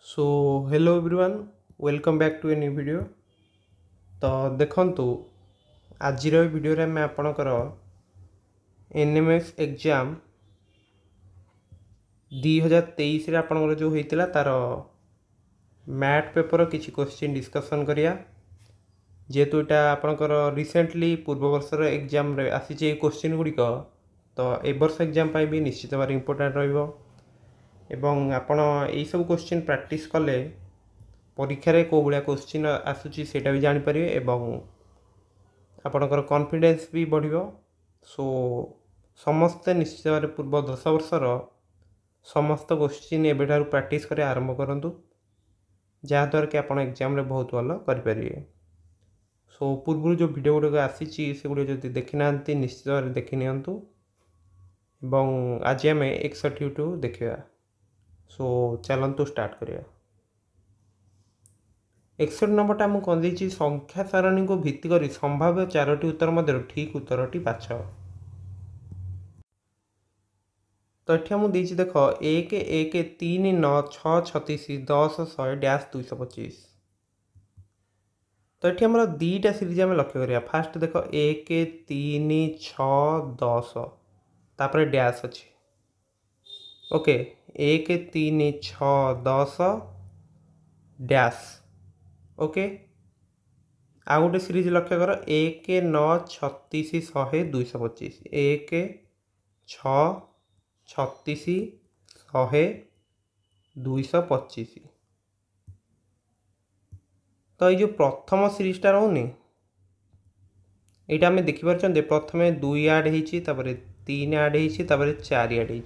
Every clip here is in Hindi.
So hello everyone, welcome back to a new video. तो देखंतु आज वीडियो रे मैं आपणकर एनएमएस एग्जाम 2023 रे आपणकर जो होइतिला तार मैथ पेपर किछि क्वेश्चन डिस्कशन करिया। जेहेतु एटा आपणकर रिसेंटली पूर्व वर्षर एग्जाम रे आसी क्वेश्चन गुड़िक, तो ए वर्ष एग्जाम पाई भी निश्चित भाव इंपोर्टेंट रहिबो एवं आपण यही सब क्वेश्चन प्रैक्टिस कले परीक्षा रे को भाया क्वेश्चन आसूची सेटा भी जानि परिबे एवं आपणकर कॉन्फिडेंस भी बढ़िबो। सो समस्ते निश्चित भाव पूर्व 10 वर्षर समस्त क्वेश्चन एबेठारु प्रैक्टिस करे आरंभ करंतु, जहाँद्वारा कि आप एग्जाम रे बहुत भल करें। सो पूर्व जो वीडियो गुड़क आसी से गुड़ जब देखी ना निश्चित भाव देखी नियंतु एवं आज आम 61 देखा। सो चलतु स्टार्ट करिया। 61 नंबरटा मुझे कौन देती संख्या सारणी को भित्ति कर संभाव्य 4टी उत्तर मध्य ठीक उत्तरटी बाछ। तो ये मुझे देख 1 1 3 9 6 36 10 100 डैश 225। तो ये आम दीटा सीरीज आम लक्ष्य करिया। फास्ट देख 1 3 6 10 तापर डैश अच्छी। Okay 1 3 6 10 dash. ओके आ गोटे सीरीज लक्ष्य कर 1 9 36 100 225 1 6 36 100 225। तो ये जो प्रथम सीरीजटा रोनी यहाँ आम देखिपारे प्रथम 2 आड होपर 3 आड होपर 4 आड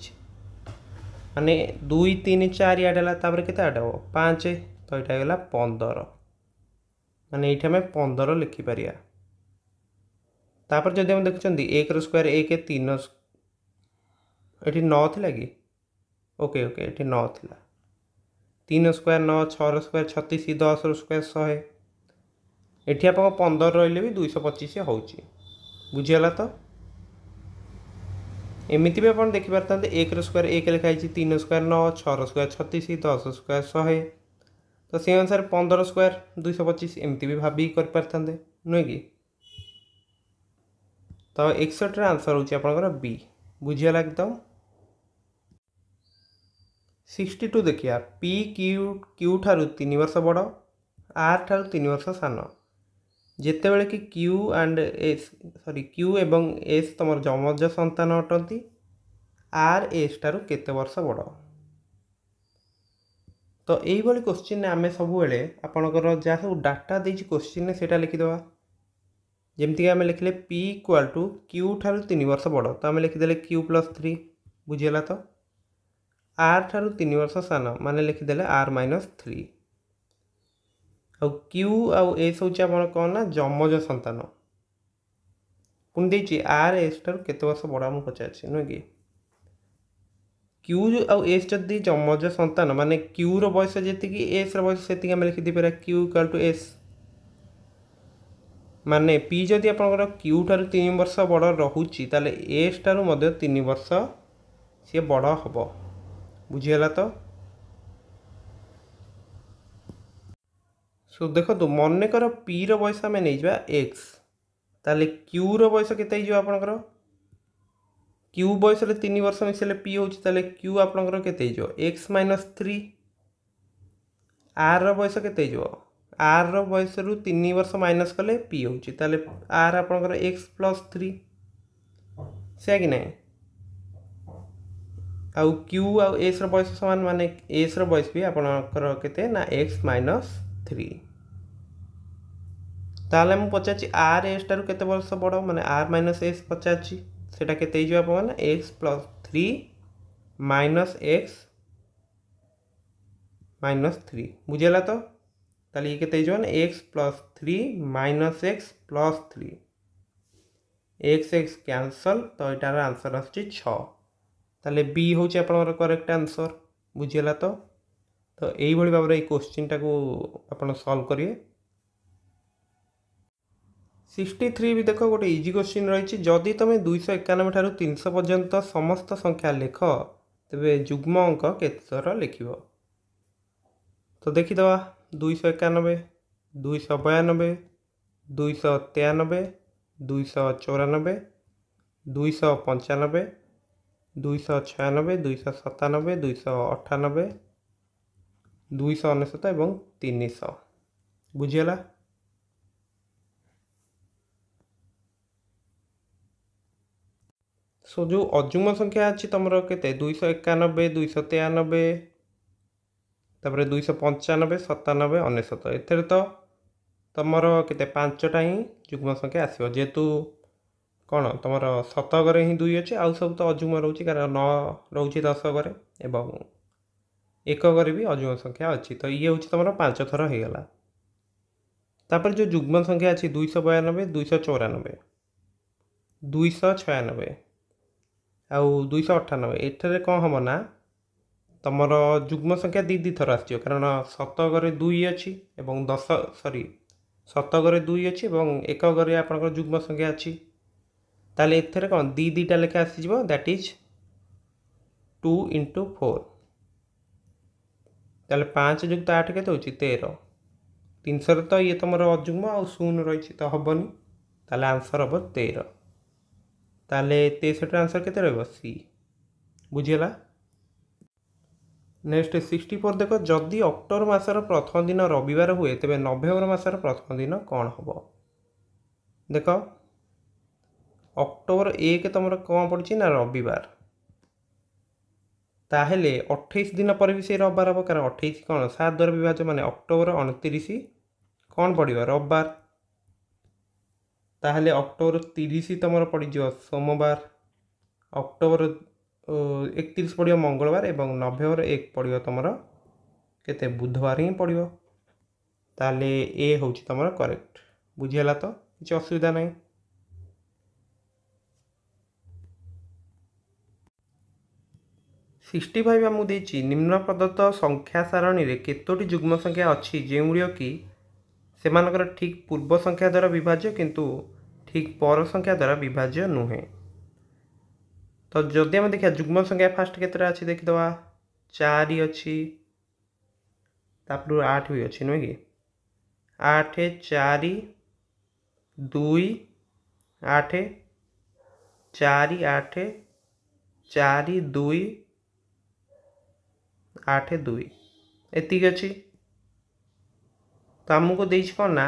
माने 2 3 4 आड है के आड हम 5। तो यहाँ गला 15 माने ये आम 15 लिखिपर। तापर जब हम देखुं 1 स्क्वायर 1 3 ये 9 थिला कि ओके ओके ये 9 थिला 3 स्क्वायर 9 6 स्क्वायर 36 10 स्क्वायर 100 ये आप 15 रही भी 225 हो बुझीगला। तो एमती भी आप देखिपारे 1 स्क्वायर 1 लिखाई 3 स्क्वायर 9 6 स्क्वायर 36 10 स्क्वायर 100 तो से अनुसार 15 स्क्वायर 225 एमती भी भाभी कर नुहे कि। तो 61 आंसर होकर बी बुझीगला एकदम। 62 देखिए पी क्यू ठारू 3 वर्ष बड़ आर ठारू 3 वर्ष सान जिते बड़े कि क्यू एंड एस क्यू एवं एस तुम जमज संतान अटंती आर एस ठारू केते वर्ष बड़। तो यही क्वेश्चन आम सब आपणकर जहाँ सब डाटा देती क्वेश्चन से लिखिदेवा। जमती आम लिखले पी इक्वाल टू क्यू ठारू 3 वर्ष बड़ तो आम लिखिदे क्यू प्लस 3 बुझीगला। तो आर ठारू 3 वर्ष सान माने लिखिदे आर माइनस 3 आ क्यू आउ एस हूँ कौन ना जमज संतान पुणी देती आर एस ठारू केते वर्ष बड़ा मुझे पचार नुहे कि। क्यू आउ एस जदि जमज संतान माने क्यू रो बयस जी एस रयस से आम लिखिदी पारा क्यू इक्वाल टू एस माने पी जदि आप क्यू ठारू 3 वर्ष बड़ रोचे ताले एस ठारू 3 वर्ष सी बड़ हम बुझीगला। तो सो देखो तो मन कर पी रो बयस आम नहीं एक्स ताले क्यू रो बयस केते आपणकर क्यू बयस 3 वर्ष मिसले पी हो क्यू आपणकर केते एक्स माइनस 3 आर रो बयस केते आर रो बयस रु 3 वर्ष माइनस कले पी हो आर आपणकर एक्स प्लस 3 से कि ना। आउ क्यू आउ एस रो बयस समान माने एस रो बयस भी आपणकर केते ना एक्स माइनस 3। ताले मु पचार आर एस टारू केते वर्ष बड़ माने आर माइनस एस पचार सेटा केते आप x plus 3 minus x minus 3 बुझेगा। तो ताले ये केते x plus 3 minus x plus 3 x x cancel तो यार आंसर आसुची 6 ताले बी हूँ आप करेक्ट आंसर बुझेगा। तो यही भाव में क्वेश्चन टाक आप सॉल्व करिए। 63 भी देख गोटे इजी क्वेश्चन रही जदि तुम 291 ठारू 300 पर्यंत समस्त संख्या लेख तेरे जुग्म अंक केते थर लिख। तो देखीदे 291 292 293 294 295 296 297 298 299 एवं 300 बुझीगला। सो जो अजुग्म संख्या अच्छी तुम के 291 293 तापर 295 97 99 एथेर तो तुम के पांचटा ही जुग्म संख्या आसो जेहेतु कौन तुम शतकरे ही 2 अच्छे आउ सब तो अजुग्म रोचे कारण 9 रोचे दशकरे एवं एककरे भी अजुग्म संख्या अच्छी तो ये हूँ तुम 5 थर हो गला। तापर जो जुग्म संख्या अच्छी 292 294 296 आउ 298 एठरे कौन हम ना तुम जुग्म संख्या दी थर आस कारण शतकरे 2 अच्छी एवं शतकरे 2 अच्छी और एककरे आप जुग्म संख्या अच्छी ताले एथरे कौन दीटा लेखा आसीज दैट इज 2 into 4 ताले 5 युक्त 8 के 13 300 तो ये तुम अजुग्म आ शून्य रही तो हेनी ताले आंसर हम 13 ताले 63 आंसर के सी बुझीगला। नेक्स्ट 64 देख जदि अक्टोबर मासर प्रथम दिन रविवार हुए तेज नवेम्बर मासर प्रथम दिन कौन हम देख अक्टोबर 1 तुम कौन पड़ी ना रविवार ताहले 28 दिन पर भी से रविवार हम कारण 28 कौन 7 द्वारा विभाज्य माने अक्टोबर 29 कौन पड़ो रविवार ताहले अक्टोबर 30 तुम पड़ सोमवार अक्टोबर 31 पड़ो मंगलवार एवं नवेम्बर 1 पड़ो तुम के बुधवार ही पड़ो ताले ए हूँ तुम करेक्ट बुझीगला तो किसी असुविधा नहीं। 65 आमको देती निम्न प्रदत्त संख्या सारणी रे केतोटी जुग्म संख्या अच्छी जो कि सेमानकर ठीक पूर्व संख्या द्वारा विभाज्य किंतु ठीक पर संख्या द्वारा विभाज्य नुहे। तो जदि आम देखा जुग्म संख्या फास्ट केतटा अच्छी देखीदे 4 अच्छी तापर 8 भी अच्छी नुहे कि 8 4 2 8 4 8 4 2 8 2 एतिक अच्छी तो आमको देख कौन ना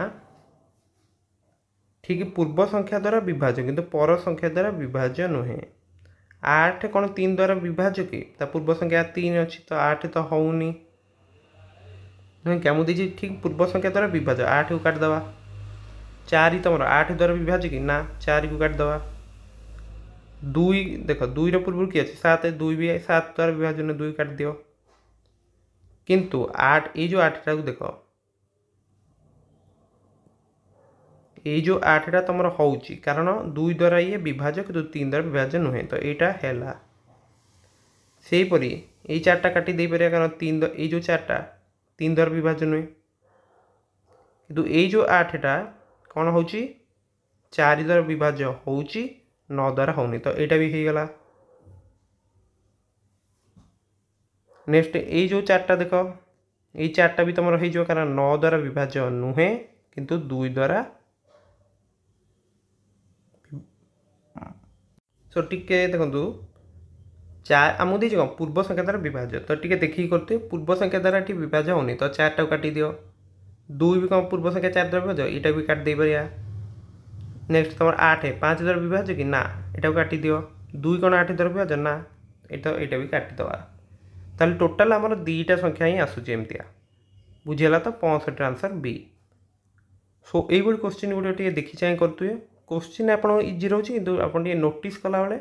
ठीक पूर्व संख्या द्वारा विभाज्य किंतु पर संख्या द्वारा विभाज्य नुहे। 8 कौन 3 द्वारा विभाज्य कि पूर्व संख्या 3 अच्छी तो 8 तो होनी नुहे क्या मुझे ठीक पूर्व संख्या द्वारा विभाज्य 8 को काटिदेवा 4 तुम 8 द्वारा विभाज्य कि ना 4 को काटिदेवा 2 देख 2 पूर्व किए अच्छे 7 2 भी 7 द्वारा विभाजन 2 काट दियो किंतु 8 ये जो 8 टाक देख ये जो 8 टा तुम हो कारण 2 द्वारा ये विभाज्य कि 3 द्वारा विभाज्य नुहे तो यहाँ है से परी ये 4टा काटी दे पारे कारण 3 ये जो 4टा 3 द्वारा विभाज्य नुहे किंतु ये जो 8 टा कौन हो 4 द्वारा विभाज्य हो 9 द्वारा होनी तो यहाँ भी हो गला। नेक्स्ट ये जो 4टा देख ये 4टा भी तुम हो कारण 9 द्वारा विभाज्य नुहे किंतु 2 द्वारा सो टिके देखु 4 आमको देखिए कौन पूर्व संख्या द्वारा विभाज्य तो टिके देखिए करते पूर्व संख्या द्वारा ये विभाज्य होनी तो 4टा काटी दियो 2 भी कौन पूर्व संख्या 4 द्वारा विभाज्य यहाँ भी काट दे पारिया। नेक्स्ट तुम 8 5 द्वारा विभाज्य कि ना यहाँ काटी दियो 2 कौन 8 द्वारा विभाज्य ना यहाँ भी काटिदेवा ताल टोटाल आमर 2टा संख्या ही आसूँ एमतिया बुझीगला तो 65 आंसर बी। सो ये क्वेश्चन गुड़ा देखी चाहे करुए क्वेश्चन आप इजी रोचे कि आप नोटिस कला बेले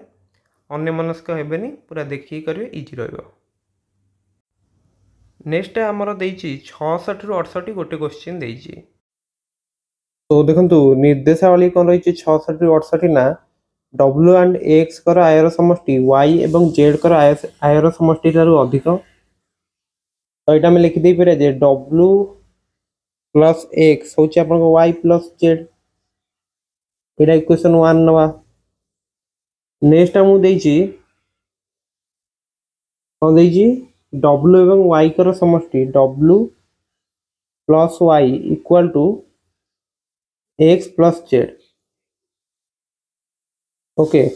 अन्यमनस्क हेबेनी पूरा देखिए करेंगे इजी रहा। नेक्स्ट आमर देती 66 रु 68 गोटे क्वेश्चन देती तो देखो निर्देशावली कौन रही 66 रु 68 ना W एंड X कर आयर समष्टि Y एवं Z कर आयर समष्टि ठारू अधिक तो यहाँ आम लिखिदे पारे जे W प्लस X हूँ आप Y प्लस Z यहाँ इक्वेशन 1 नवा। नेक्स्ट आमको देती कौन देती W एवं Y कर समष्टि W plus y equal to x plus z. Okay,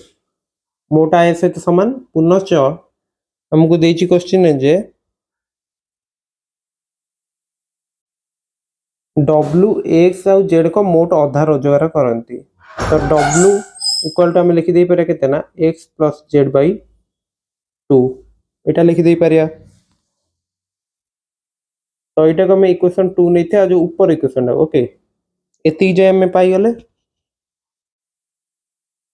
मोटा आय सहित समान। पुनश्च हमको देछि क्वेश्चन जे डब्ल्यू एक्स आउ जेड को मोट अधा रोजगार करती। तो डब्ल्यू इक्वल टू आम लिखिदे पारे केते ना एक्स प्लस जेड बाई 2 यहाँ लिखिदे पारिया। तो यहाँ को आम इक्वेशन 2 नहीं था जो ऊपर इक्वेशन। ओके, एति जाए आम पाइगले।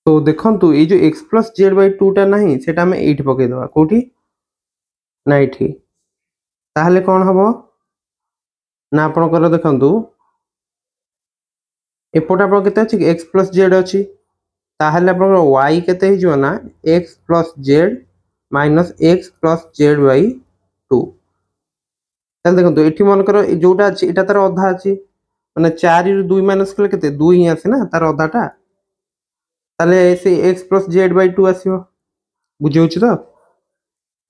तो देखंतु ये जो एक्स प्लस जेड बाई 2 टा नहीं सेटा आम एट पकई दवा कोठी ना एठी। ताहले कौन हबो ना आपनकर देखंतु एपट आप केते अछि एक्स प्लस जेड अछि। ताहले आपनकर y केते हिजो ना x plus Z minus x plus Z by 2। ताहले देखंतु एठी मनकर जोटा अछि एटा तार अधा अछि माने 4 रु 2 माइनस कले केते 2 ही आसी ना तार अधाटा। ताहले से एक्स प्लस जेड बाई 2 आसीबो। बुझि होछि तो।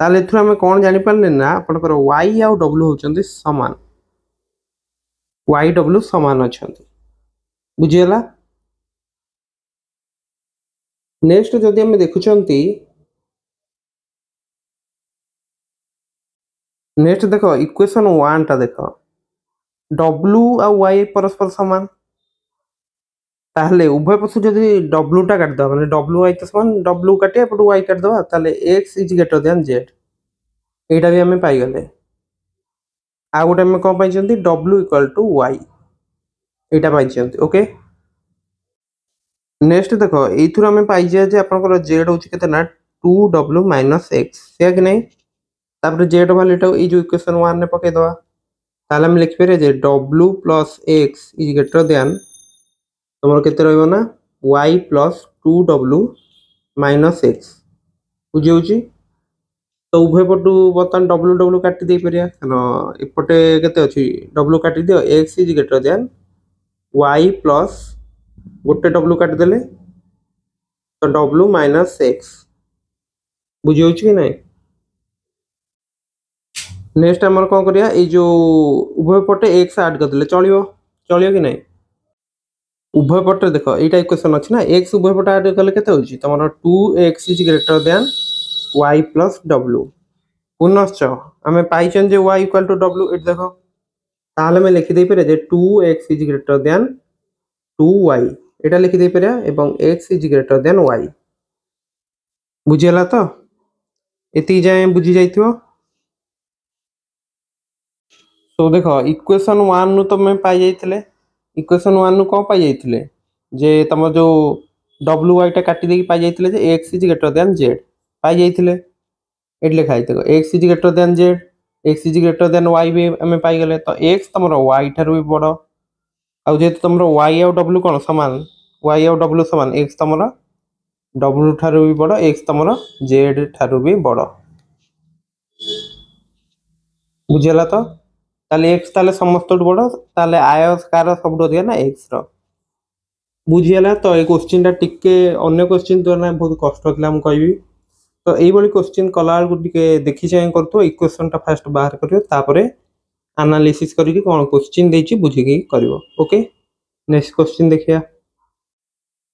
ताहले एथु हम कोन जानि पारले ना आपनकर y आउ w होचंदी समान। y w समान अछंती। बुझियला। नेक्स्ट जदि हम देखुचंती नेक्स्ट देखो इक्वेशन 1 टा देखो w आउ y परस्पर समान। ताहले उभय पक्ष जदि w टा काट दवा माने w y तो समान w काटे एपट y काट दवा ताहले x is greater than z। एटा भी हमें पाई गले। आ गोटे हम कोन पाई जंती w equal to y Etah pi Jayanti. Okay, next देखो एथुर हमें पाई जे आपनकर z होची केते ना 2w माइनस x से कि नहीं। तापर z वैल्यू टा ई जो इक्वेशन 1 ने पके दवा ताहले हम लिख पेरे जे w plus x is greater than तमरो केते रहइबो ना y plus 2w minus x। बुझि होची। तो उभय पटु बर्तन w w काटी दे परिया कनो एपटे केते अछि w काटी दियो x is greater than y plus गोटे w काटी देले तो w माइनस x। बुझि होची कि नहीं। नेक्स्ट हमर कोन करिया ए जो उभय पटे x ऐड कर देले चलियो चलियो कि नहीं। उभय पटे देखो एटा इक्वेशन अछि ना x उभय पटे ऐड करले केते होची तमरो 2x is greater than y plus w। पुनश्च हमें पाइछन जे y इक्वल टू w एट देखो ताहले में लिखि दे पारे जे 2x is greater then 2y एटा लिखि दे पारे एवं x is greater than y। बुझियला तो एति जाय बुझि जाइथियो। तो देखो इक्वेशन 1 नु तो मैं पाई जाइथिले इक्वेशन 1 नु को पाई जाइथिले जे तम जो wy टा काटी दे पाई जाइथिले जे x is greater than z पाई जाइथिले। एट लिखा आइथिले x is greater than z x is greater than y भी हमें पाई गले तो x तमरो y ठारू भी बडो आ जे तमरो y आउ w कोन समान y आउ w समान x तमरो w ठारू भी बडो x तमरो z ठारू भी बडो। बुझियला तो ताले x ताले समस्त बडो ताले आय कार सब अधिक ना x रो। बुझियला तो ए क्वेश्चन टा टिके अन्य क्वेश्चन तो ना बहुत कष्ट थला हम कहबी। तो एई बडी क्वेश्चन कला को टिके देखि चाहि करतो इक्वेशन टा फर्स्ट बाहर करियो तापरे एनालिसिस करिके कोन क्वेश्चन देछि बुझिके करिवो। ओके, नेक्स्ट क्वेश्चन देखिया।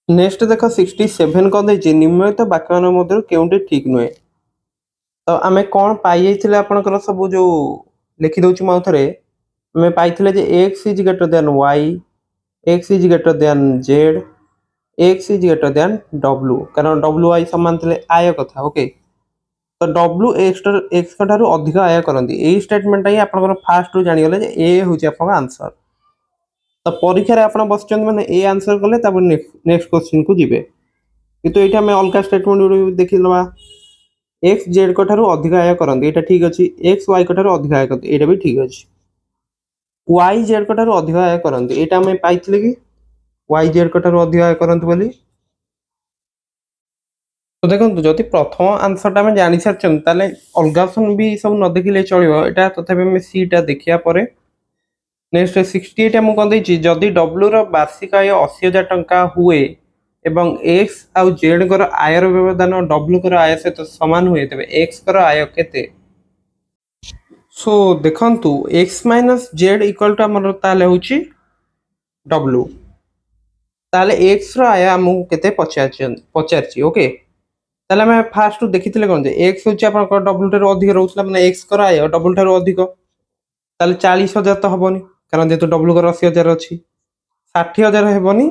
नेक्स्ट देखो 67 को देछि निम्नलिखित वाक्यन मध्य केउंटे ठीक नुए। तो आमे कोन पाई जाइथिले आपनकर सब जो लिखि दउछि म थरे हमें पाइथिले जे x is greater than y x is greater than z x is greater then w कारण w y समान थिले आय कथा। ओके, तो w x ठारू अधिक आय करंती एई स्टेटमेंट ही आपनकर फास्ट रु जानि गले जे ए होछि आपन आंसर। तो परीक्षा रे आपन बसचंद माने ए आंसर कले तापर नेक्स्ट क्वेश्चन को जिवे किंतु एटा हमें अलगा स्टेटमेंट देखि लबा x z को ठारू अधिक आय करंती एटा ठीक अछि x y को ठारू अधिक आय करंती एटा भी ठीक अछि y z को ठारू अधिक आय करंती एटा हमें पाइथिले कि y z को ठारू अधिक आय करंती बोली। तो देखो जदि प्रथम आंसर टा हम जानि सारछन ताले अलगा ऑप्शन भी सब न देखिले चलिबो एटा तथापि हम सी टा देखिया परे। नेक्स्ट 68 हम कोन दैछि जदि w रो वार्षिक आय 80000 टंका हुए एवं x आउ z कर आयर व्यवधान w कर आय सहित समान हुए तबे x कर आय केते। सो देखंतु x minus z equal to हमर ताले होची w ताले x रो आया हमहु केते पचारची ओके ताले मैं फास्ट देखिथिले कोन जे x होची आपन w ठारो अधिक रहउतला माने x कर आया w ठारो अधिक ताले 40,000 तो हबनी कारण जेतु w कर 80,000 अछि 60,000 हेबनी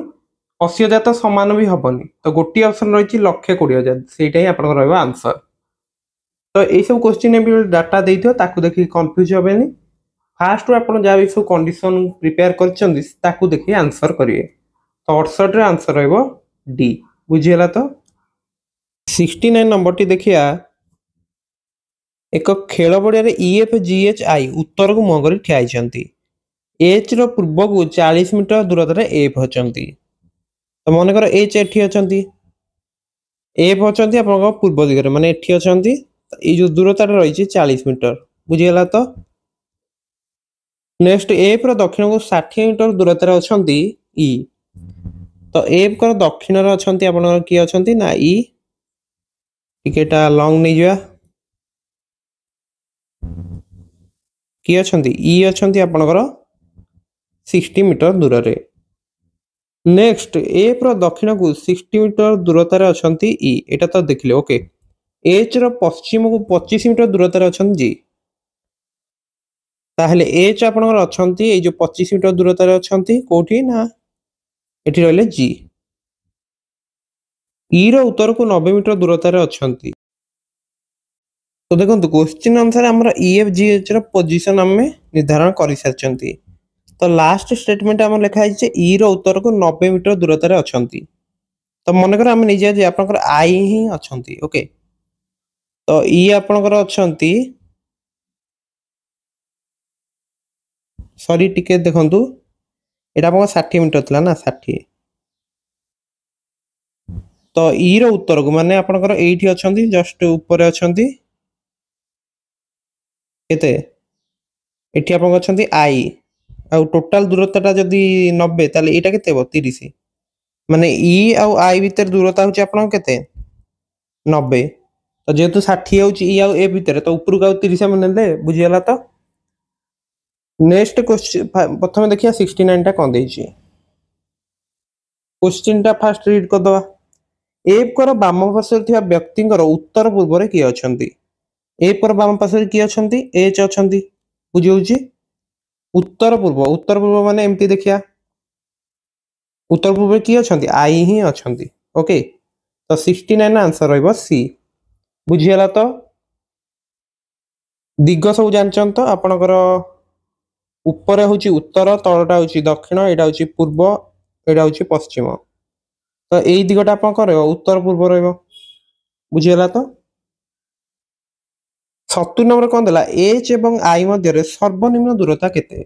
80,000 तो समान भी हबनी तो गोटी ऑप्शन रहिची 1,20,000 सेटा ही आपन रहबो आंसर। तो यही सब क्वेश्चन भी डाटा देइथियो ताकू देखि कंफ्यूज होबेनी फास्ट रो आपन जा भी सब कंडीशन प्रिपेयर करछन्दी ताकू देखि आंसर करिवे तो 68 रे आंसर रहबो डी बुझियला तो 69 नंबर टी देखिया एक खेल पड़िया ईएफ जीएच आई उत्तर को मुह कर ठियाई एच रो पूर्व को 40 मीटर दूरता रे एफ अछंती तो मन कर एच एठी अछंती एफ अछंती आपन पूर्व दिगरे माने एठी अछंती ए जो दूरता रही 40 मीटर बुझीगला तो नेक्स्ट एफ रो दक्षिण को 60 मीटर दूरता अछंती ई तो एफ कर दक्षिण रे अछंती आपन की अछंती ना ई टिकेटा लॉन्ग नै जिया की अछंती ई अछंती आपनकर 60 मीटर दूर रे नेक्स्ट एफ रो दक्षिण को 60 मीटर दूरता रे अछंती ई एटा तो देखले ओके एच रो पश्चिम को 25 मीटर दूरता रे अछंती जी ताहले एच आपनकर अछंती ए जो 25 मीटर दूरता रे अछंती कोठी ना एठी रहले जी ई रो उत्तर को 90 मीटर दूरता रे अछंती तो देखंतु क्वेश्चन अनुसार हमरा ईएफ जीएच रो पोजीशन हमें निर्धारण करि सारचंती तो लास्ट स्टेटमेंट हम लिखा है ई रो उत्तर को 90 मीटर दूरता रे अछंती तो मन कर हम निजे जे आपनकर आई ही अछंती ओके तो ई आपनकर अछंती सॉरी टिके देखंतु एटा आपन 60 मीटर थला ना 60 तो ई रो उत्तर को माने आपनकर एठी अछंती जस्ट ऊपर अछंती केते एठी आपन अछंती आई आ टोटल दूरता जदी 90 ताले एटा केते हो 30 माने ई आ आई भीतर दूरता होची आपन केते 90 तो जेतु 60 होची ई आ ए भीतर तो ऊपर का 30 हम नेले बुझियला तो नेक्स्ट क्वेश्चन प्रथम देखिया 69 टा कोन देछि क्वेश्चन टा फास्ट रीड कर दवा एफ कर बाम पार्श्व थिया व्यक्तिंकर उत्तर पूर्व रे की अछंती एफ कर बाम पार्श्व की अछंती एच अछंती बुझियोची उत्तर पूर्व माने एमती देखिया उत्तर पूर्व की अछंती आई ही अछंती ओके तो 69 आंसर रहइबो सी बुझियला तो दिग सब जानचन तो आपनकर ऊपर होची उत्तर तळटा होची दक्षिण एटा होची पूर्व एटा होची पश्चिम तो एई दिगटा आपन करबो उत्तर पूर्व रहइबो बुझियला तो 70 नंबर कोन देला एच एवं आई मध्य रे सर्वनिम्न दूरता केते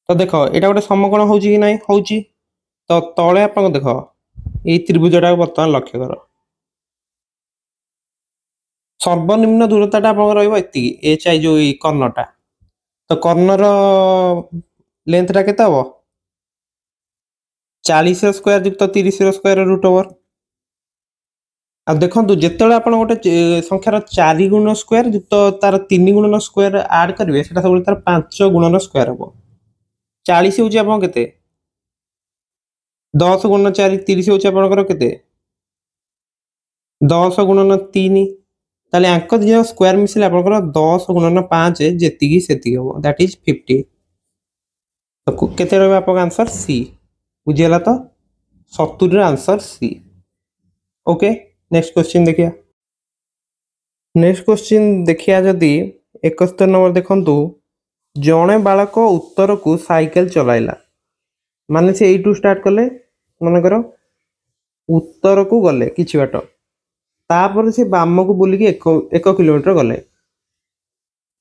तो देखो एटा गोटे समकोण होची कि नाही होची तो तळे आपन देखो एई त्रिभुजटा वर्तमान लक्ष्य करो सर्वनिम्न दूरताटा आपन रहइबो एति एच आई जो कर्णटा तो कर्णर लेंथटा केते हबो 40 रो स्क्वायर युक्त 30 रो स्क्वायर रूट ओवर आ देखंतु जेतेले आपन गोटे संख्यार 4 गुणन स्क्वायर युक्त तार 3 गुणन स्क्वायर ऐड करिवे सेटा सब तार 5 गुणन स्क्वायर हबो 40 होची आपन केते 10 गुणन 4 30 होची आपनकर केते 10 गुणन 3 ताले अंक दिया स्क्वायर मिसले आपनकर 10 गुणन 5 जेतिकी सेतिकी हबो दैट इज 50 तो केते रहबो आपन आंसर सी बुझियला तो 70 रे answer C okay next question देखिया नेक्स्ट क्वेश्चन देखिया जदी 71 नंबर देखंतु जणे बालक उत्तर को साइकिल चलाइला माने से एटू स्टार्ट कले मन करो उत्तर को गले किछि बाट तापर से बाम को बुली के 1 किलोमीटर गले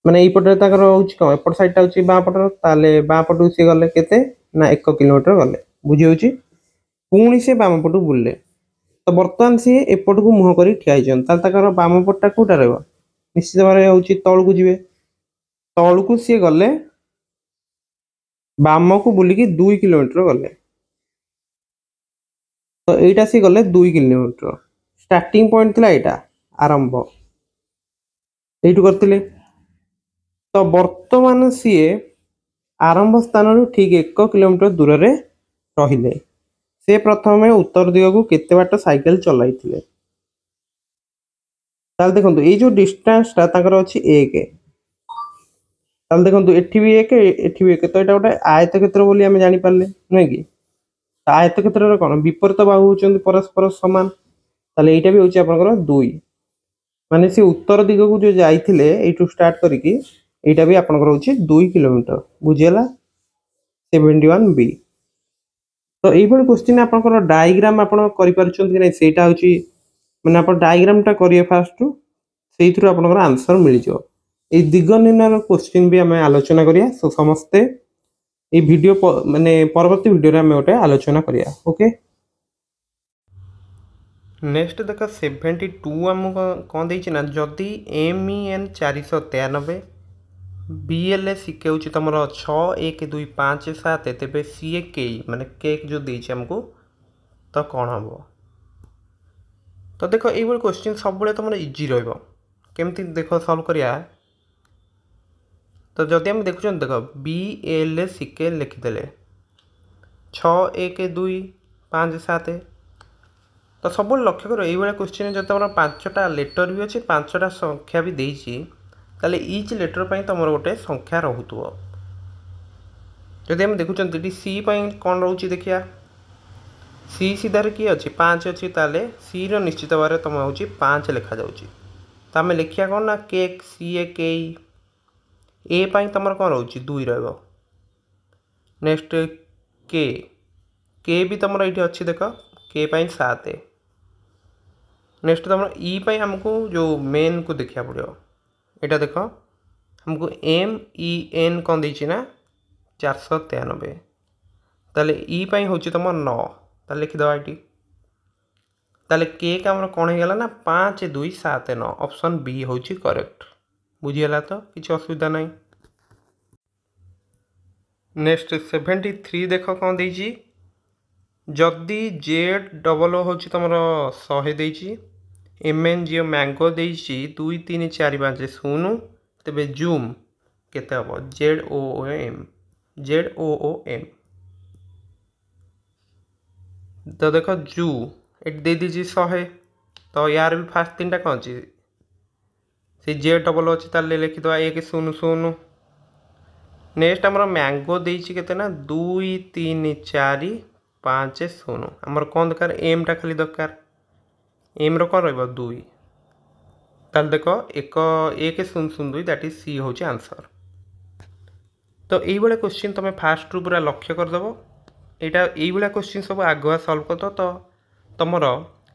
माने एई पटे ताकर होछि को एपट साइड ता होछि बा पटर ताले बा पटु से गले केते ना 1 किलोमीटर गले बुझी होछि पुणी से बाम पटु बुलले तो वर्तमान से एपट को मुह करी ठियाई जन ताल ताकर बाम पटटा कोटा रहबो निश्चित भाबे होछि तळ को जिवे तळ को से गले बाम को बुली के 2 किलोमीटर गले तो एटा से गले 2 किलोमीटर स्टार्टिंग पॉइंट थिला एटा आरंभ एइटु करथिले तो वर्तमान सीए आरंभ स्थान ठीक 1 किलोमीटर दूर रे रहिले से प्रथमे उत्तर दिग को केते बाट साइकेल चलाइथिले ताल देखो ये जो डिस्टेंस टा ताकर अछि 1 ताल देखो एठी भी 1 एठी भी 1 तो एटा गोटे आयत क्षेत्र बोली हम जानि पारले नै कि आयत क्षेत्र रे कोन विपरीत बाहु होचंदी परस्पर समान ताले एटा भी होची आपनकर 2 माने से उत्तर दिग को जो जाइथिले एटू स्टार्ट करिकि एटा भी आपनकर होची 2 किलोमीटर बुझियला 71 बी तो एई भली क्वेश्चन आपनकर डायग्राम आपन करि परछन कि नै सेटा होची माने आप डायग्राम टा करिए फास्ट से थ्रू आपनकर आंसर मिल जो ए दिग निर्णय क्वेश्चन भी हमें आलोचना करिया सो समस्ते ए वीडियो माने परवर्ती वीडियो रे हमें ओटे आलोचना करिया ओके नेक्स्ट देख 72 आम कौन देछि ना जदि MEN 493 BLA शिखे तुम 61257 तेरे सीए के माने केक जो देछि हमको तो कौन हम तो देख ये क्वेश्चन सब तुम इजी रमती देख सल्व करिया तो जदि हम देखुं देख BLA शिखे लिखिदे 61257 तो सब लक्ष्य कर ये क्वेश्चन जो तुम 5टा लेटर भी अच्छे 5टा संख्या भी देती ताले इच लेटर पर तुम गोटे संख्या रोथुव जदि हम देखुं सी कौन रोचे देखिया सी सीधार किए अच्छी 5 अच्छी ताले सी निश्चित भाव में तुम हूँ 5 लिखा जाऊँगी तो आम लिखा कौन ना केक सी ए के ए पाई तुम कौन रोचे 2 नेक्स्ट के भी तुम ये अच्छी देख के पाई 7 नेक्स्ट तुम ई पाई हमको जो मेन को देखा पड़ो यहाँ देख हमको MEN कौन देना ना 493 ताले ई पाई हूँ तुम 9 ताले लिखिदवा ये ताले के आम कौन होगा ना 5 2 7 9 ऑप्शन बी हूँ करेक्ट बुझीगला तो किसी असुविधा ना नेक्स्ट 73 देख कौन देजी जदि ZOO हूँ तुम 100 देजी MN जियो मैंगो देजी 2 3 4 5 0 तेरे जूम केते हम ZOOM तो देख जू ये दे दीजिए 100 तो यार भी फास्ट 3टा कौन अच्छी से ZOO अच्छी ताले लिखिद 1 0 0 नेक्स्ट आमर मैंगो देछि केते ना 2 3 4 5 0 आमर कौन दरकार एम टा खाली दरकार एम रो कौन रहिबो 2 ताल देख 1 1 0 0 2 दैट इज सी होची आंसर तो यही भाया क्वेश्चन तुम फास्ट रू पूरा लक्ष्य करदेव यहाँ यही क्वेश्चन सब आगुआ सल्व कर तो तुम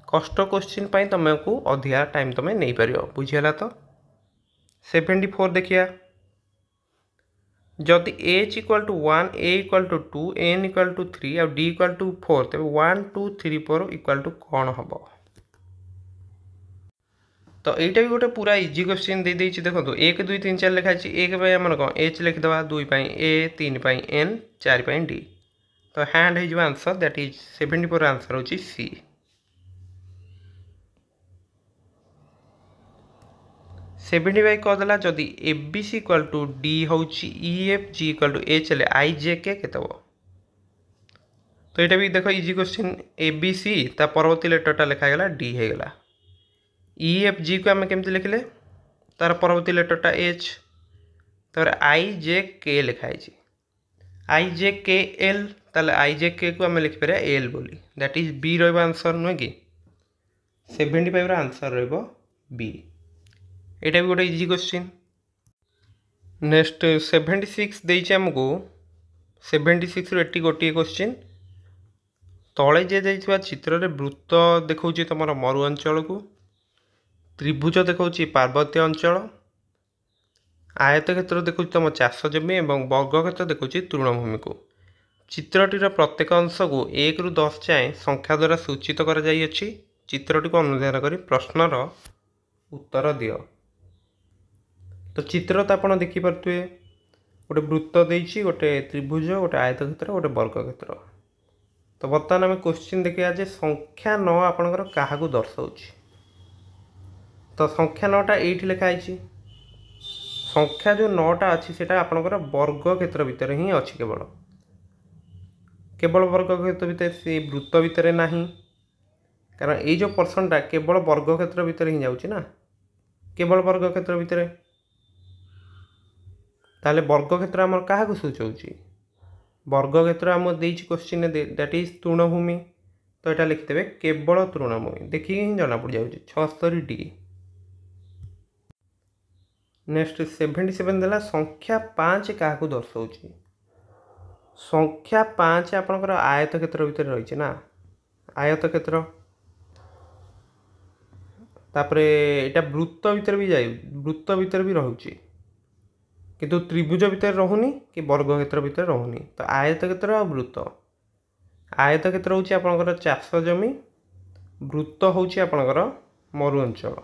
कष्ट क्वेश्चन पाई तुमको अधिका टाइम तुम नहीं पार बुझीगला तो 74 देखिया जदि H = 1 A = 2 N = 3 और D = 4 तेज 1 2 3 4 = कौन हम तो यहाँ भी गोटे पूरा इजी क्वेश्चन दे देछि देखो 1 2 3 4 लिखाई 1 आमर कौन H लिखिदे 2 A 3 N 4 D तो हैंड हो आंसर दैट इज 74 आंसर होची सी 75 कहदेला जदि ABC = D होची EFG = H ले IJK केते हो तो यहाँ भी देख इजी क्वेश्चन ABC ता परवर्ती लेटरटा लिखा गला D हो गला EFG को आम केमती लिखले तार परवर्ती लेटरटा H तार IJK लिखाई IJKL ताले IJK को आम लिखिपर L बोली दैट इज B रहिबा आंसर नुहे कि 75 रा आंसर रहिबो B एटा भी गोटे इजी क्वेश्चन नेक्स्ट 76 देइछि हमको 76 रो एटी गोटे क्वेश्चन तले जे देइछवा चित्र रे वृत्त देखौछि तमर मरु अंचल को त्रिभुज देखौछि पार्वत्य अंचल आयत क्षेत्र देखौछि तम चाष जमी और वर्ग क्षेत्र देखौछि तृणभूमि को चित्रटीर प्रत्येक अंश को 1 ରୁ 10 जाए संख्या द्वारा सूचित कर जाइछि चित्रटी को अनुधान कर प्रश्नर उत्तर दियो तो चित्र तो आप देखिपे गोटे वृत्त देछि गोटे त्रिभुज गोटे आयत क्षेत्र गोटे वर्ग क्षेत्र तो बर्तमान आम क्वेश्चन देखिया जे संख्या 9 आपणकर क्या दर्शाऊँ तो संख्या 9टा एठी लिखा है। संख्या जो 9टा अच्छी से आपंकर वर्ग क्षेत्र भितर ही अच्छी केवल वर्ग क्षेत्र भितर से वृत्त भितर ना, कारण ये जो पर्सनटा केवल वर्ग क्षेत्र भितर ही जाऊँगी ना, केवल वर्ग क्षेत्र भितर। ताले वर्ग क्षेत्र आम क्या सूचाऊँ? वर्ग क्षेत्र आम देती क्वेश्चन दैट इज तृणभूमि, तो यहाँ लिखिदेवे केवल तृणभूमि, देखिए ही जना पड़ जाऊँ 76D। नेक्स्ट 77 देला संख्या 5 क्या दर्शाऊँ? संख्या 5 आपंकर आयत क्षेत्र भितर रही ना, आयत क्षेत्र। तापर यहाँ वृत्त भितर भी जाए, वृत्त भितर भी रोचे, किंतु त्रिभुज भितर रहुनी कि वर्ग क्षेत्र भितर रहुनी। तो आयत क्षेत्र और वृत्त, आयत क्षेत्र हूँ आपंकर चाष जमी, वृत्त हूँ आपंकर मरु अंचल,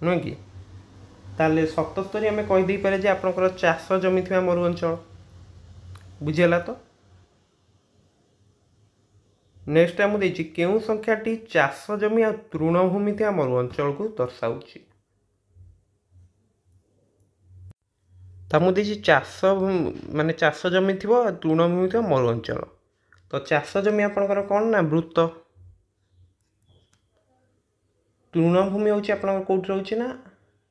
नुहे कि? ताले 77 आम कहीदे पारे आपंकर चाष जमी थी मरु अंचल, बुझीगला तो। नेक्स्ट आम देखिए केउं संख्याटी चाष जमी आ तृणभूमि थी मरु अंचल को दर्शाऊँ। मुझे चाष माने चाष जमी थी तृणभूमि थी मरु अंचल, तो चाष जमी आपंकर कौन ना वृत्त, तृणभूमि हूँ आप कौट रोचे ना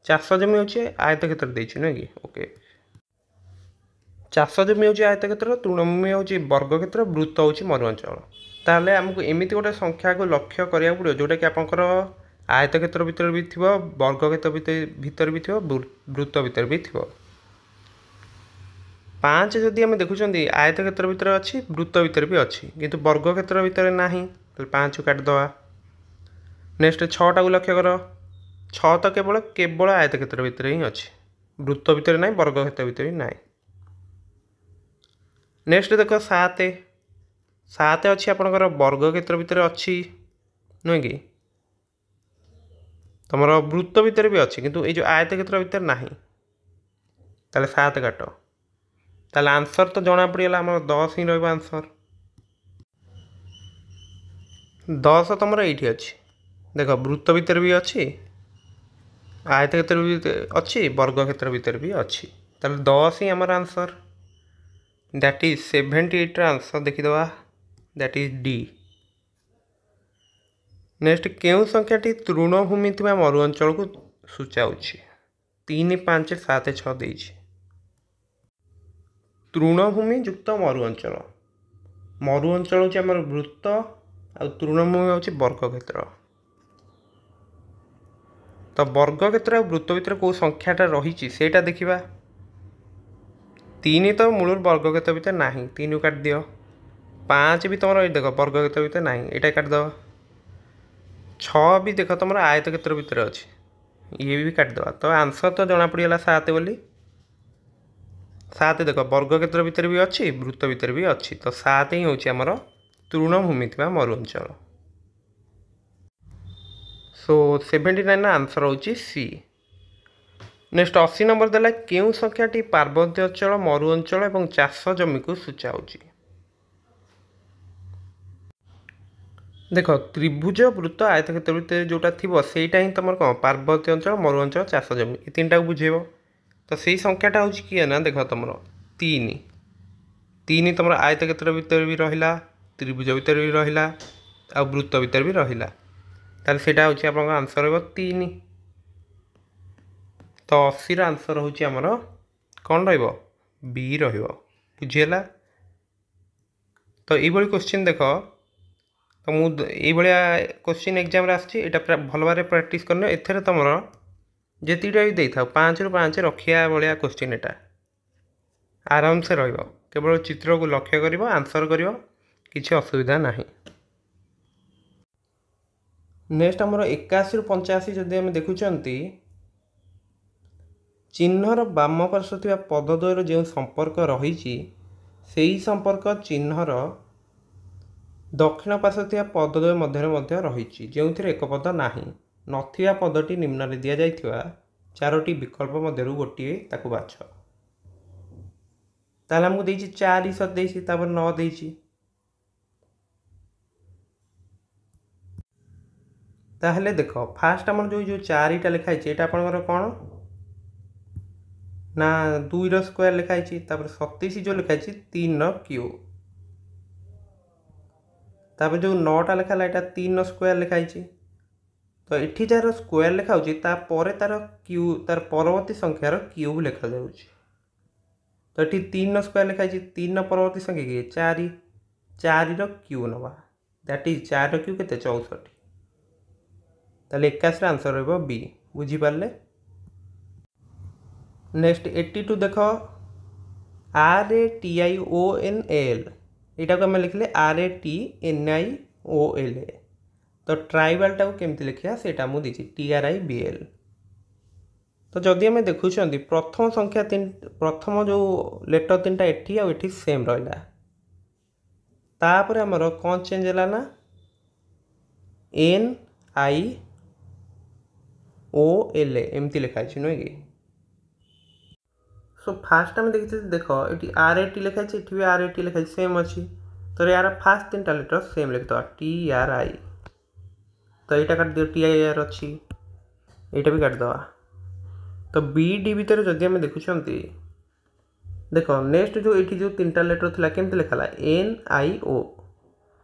चाष जमी हूँ आयत क्षेत्र देती नुहे कि? ओके, चाष जमी हूँ आयत क्षेत्र, तृणभूमि हूँ वर्ग क्षेत्र, वृत्त हूँ मरु अंचल। ताहले आमको एमती गोटे संख्या को लक्ष्य करा पड़ो जोटा कि आपंकर आयत क्षेत्र भितर भी थी, वर्ग क्षेत्र भितर भी थी, वृत्त भितर भी थी। 5 जदि आम देखुं आयत क्षेत्र भितर अच्छी, वृत्त भितर भी अच्छी, किंतु वर्ग क्षेत्र भितर ना, तो 5 काटिदेवा। नेक्स्ट 6टा को लक्ष्य कर, 6 तो केवल केवल आयत क्षेत्र भितर ही अच्छी, वृत्त भितर ना, वर्ग क्षेत्र भितर भी ना। नेक्स्ट देख 7, 7 अच्छी आपंकर वर्ग क्षेत्र भितर अच्छी नुहे कि? तुम वृत्त भितर भी अच्छी, किंतु ये जो आयत क्षेत्र भितर ना, ताले 7 काट। ताले आंसर तो जना पड़गला आम 10 ही रहा आंसर। 10 तुम ये अच्छी, देख वृत्त भितर भी अच्छी, आयत क्षेत्र भी अच्छी, वर्ग क्षेत्र भितर भी अच्छी, ताले 10 ही आमर आंसर। दैट इज 78 आंसर देखीदे, दैट इज डी। नेक्स्ट केउं संख्याटी तृणभूमि थी मरु अंचल को सूचाऊँ? 3, 5, 7, 6 देती तृणभूमि युक्त मरु अंचल, मरु अंचल हूँ आम वृत्त आ तृणभूमि हूँ वर्ग क्षेत्र। तो वर्ग क्षेत्र और वृत्त भितर कौ संख्याटा रही सेटा देखा। 3 तो मूल वर्ग क्षेत्र भितर ना, 3 काट दियो। 5 भी तुम देख वर्ग क्षेत्र भितर ना, यहाँ काटिदेव। 6 भी देख तुम आयत क्षेत्र भितर अच्छी, ये भी काटिदेवा। तो आंसर तो जना पड़गला 7 बोली। 7 देख वर्ग क्षेत्र भितर भी अच्छी, वृत्त भितर भी अच्छी, तो 7 ही हूँ आमर तृणभूमि थी मरु अंचल। सो 79 आंसर हूँ सी। नेक्स्ट 80 नंबर देला केउं संख्याटी पार्वत्य अंचल, मरु अंचल और चाष जमी को सूचाऊँ? देख त्रिभुज, वृत्त, आयत क्षेत्र भितर जोटा थी सेटा ही तुम कौन पार्वत्य अंचल, मरु अंचल, चाष जमी, ये 3टा को बुझेब। तो सही संख्याटा हूँ किए ना, देख तुम 3, 3 तुम आयत क्षेत्र भितर भी रहा, त्रिभुज भितर भी रहा, आ वृत्त भितर भी रहा, ताल सेटा हूँ आप आंसर हो 3। तो 80 आंसर हूँ आमर कौन बी बुझीगला। तो ये क्वेश्चन देख, तो मुझे क्वेश्चन एग्जाम आसटा भल भाव प्राक्ट कर एथेर तुम जीटा भी दे था 5 ରୁ 5 रखिया भाया क्वेश्चन एटा आराम से केवल चित्र को लक्ष्य कर आंसर कर किसी असुविधा ना। नेक्स्ट आमर 81 ରୁ 85 जदि आम देखुंत चिन्हर बाम पार्श्व थी पदद्वयर जो संपर्क रही से ही संपर्क चिन्हर दक्षिण पार्श्व थी पदद्वय मध्य रही जो एक पद ना नथिया पदटी निम्न दि जाइथिबा 4टी विकल्प मध्य गोटे ताकू बाछ। ताहले हमको देछि 4 ही सत देछि तापर 9 देछि ताहले देख फास्ट आम जो जो चारिटा लिखाई यहाँ आपंकर कौन ना 2 स्क्वायर लिखाई 27 जो लिखाई 3 क्यू तापर जो 9टा लिखा यहाँ 3 स्क्वायर लिखाई तो ये जार स्क्वायर लिखा तार क्यू तार परवर्ती संख्यार क्यूब लिखा जाऊँगी तो ये 3 स्क्वायर लिखाई 3 परवर्ती संख्या किए 4 4 क्यू नवा दैट इज 4 क्यू के 64 ताले 81 आंसर रहा बी बुझीपारे। नेक्स्ट 82 देख RATIONAL यहाँ को आम लिखले RATNIOL तो ट्राइबाल टाक केमती लिखा से मुझे TRIBL। तो जदि आम देखुं प्रथम संख्या प्रथम जो लेटर 3टा एठी आ एठी सेम रहा तापर आमर कौन चेंज है ना NIOL एमती लिखाई नुह कि सो फास्ट आम देखी देख ये RAT लिखाई ये भी RAT लिखाई सेम अच्छी तो यार फास्ट 3टा लेटर सेम लिखिद TRI तो यहाँ काट दियो TIR अच्छी यहाँ भी काटिदवा तो BD भितर जदि आम देखुं देख नेक्स्ट जो ये जो 3टा लेटर थी केमती लिखाला NIO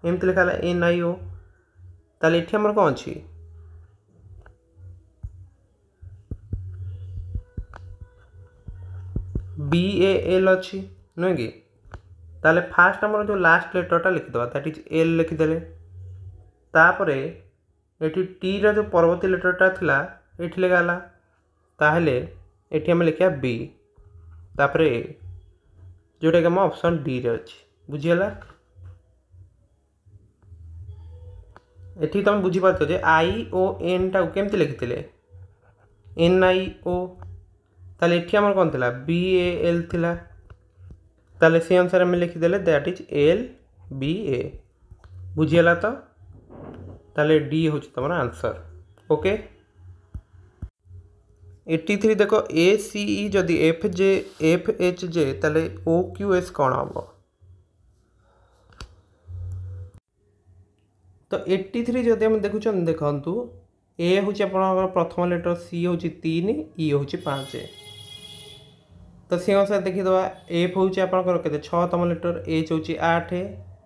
एमती लिखाला NIO ताले ये आमर कौन अच्छी BAL अच्छी नुह कि ताले फास्ट आमर जो लास्ट लेटरटा लिखिदवा दैट इज L लिखिदेले तापरे ये टी जो परवर्ती लेटरटा थिला ये लिखाला ताहले ये आम लिखा B तापरे जोटा कि आम ऑप्शन डी रे अच्छी बुझीगला ये तुम बुझीपार जे ION टा केमती लिखिले NIO ताले ये आमर कौन थिला BAL थिला ताले से अनुसार आम लिखिदेले दैट इज LBA बुझीगला तो ताले डी हूँ तुम आंसर ओके। 83 देख ACE जदि FHJ ताले OQS कौन हम तो 83 जदि हम देखुं देखु ए हूँ आप प्रथम लेटर सी हूँ 3 ई हूँ 5 तो सी अनुसार देखीदवा एफ हूँ आपंकर के 6तम लेटर एच हूँ 8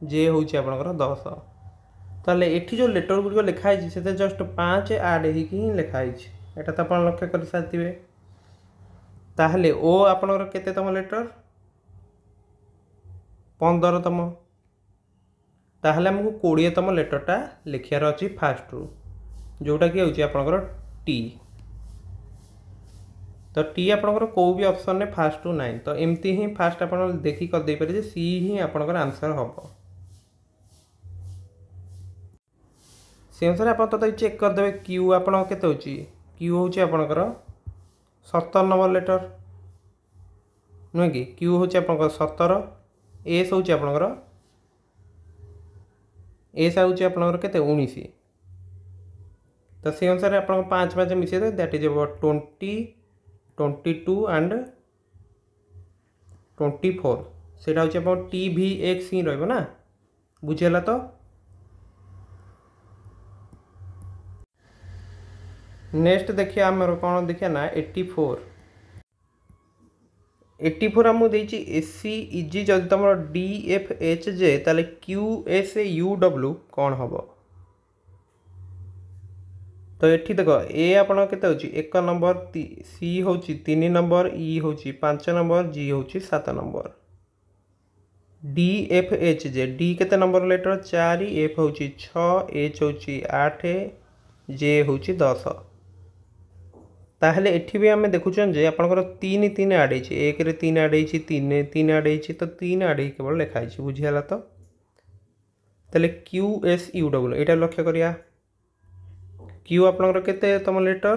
जे हूँ आपंकर 10 ताले एठी जो लेटर गुड़िक लिखाई से जस्ट 5 आड ही लिखाई यहाँ तो आप लक्ष्य कर सारी ताहले ओ आपनकर केतेतम लेटर 15तम ताहले हमको 20तम लेटरटा लिखार अच्छी फास्ट रू जोटा कि हूँ आपनकर टी तो टी आपनकर को भी ऑप्शन ने फास्ट रू 9 तो एमती ही फास्ट आप देखी कर दे पारे सी ही आपनकर आंसर हम से अनुसार आप तो चेक करदे क्यू आप क्यू हूँ आपनकर 17 नंबर लेटर नुह कि क्यू हूँ आपनकर 17 एस हूँ आपनकर एस हूँ आपनकर केते 19 तो से अनुसार आप 5 5 मिसेदे दैट इज 20 22 एंड 24 से हूँ TVX ही रहा बुझीगला तो नेक्स्ट देखिए आम कौन देखिए ना 84 आमको देती SCEG जब तुम DFHJ ताले QSUW कौन हम तो ये देख ए आप के 1 नंबर सी हूँ 3 नंबर ई हूँ 5 नंबर जी हूँ 7 नंबर DFHJ डी केते नंबर लेटर 4 एफ हूँ 6 एच हूँ 8 जे हूँ 10 ताहले एठी भी आम देखुचन जे आपनकर 3 3 आड होती 1 रे 3 आड होती 3 3 आड होती तो 3 आड केवल लिखाई बुझीगला तो ताले QSUW यहाँ लक्ष्य करिया क्यू आपनकर केतेतम लेटर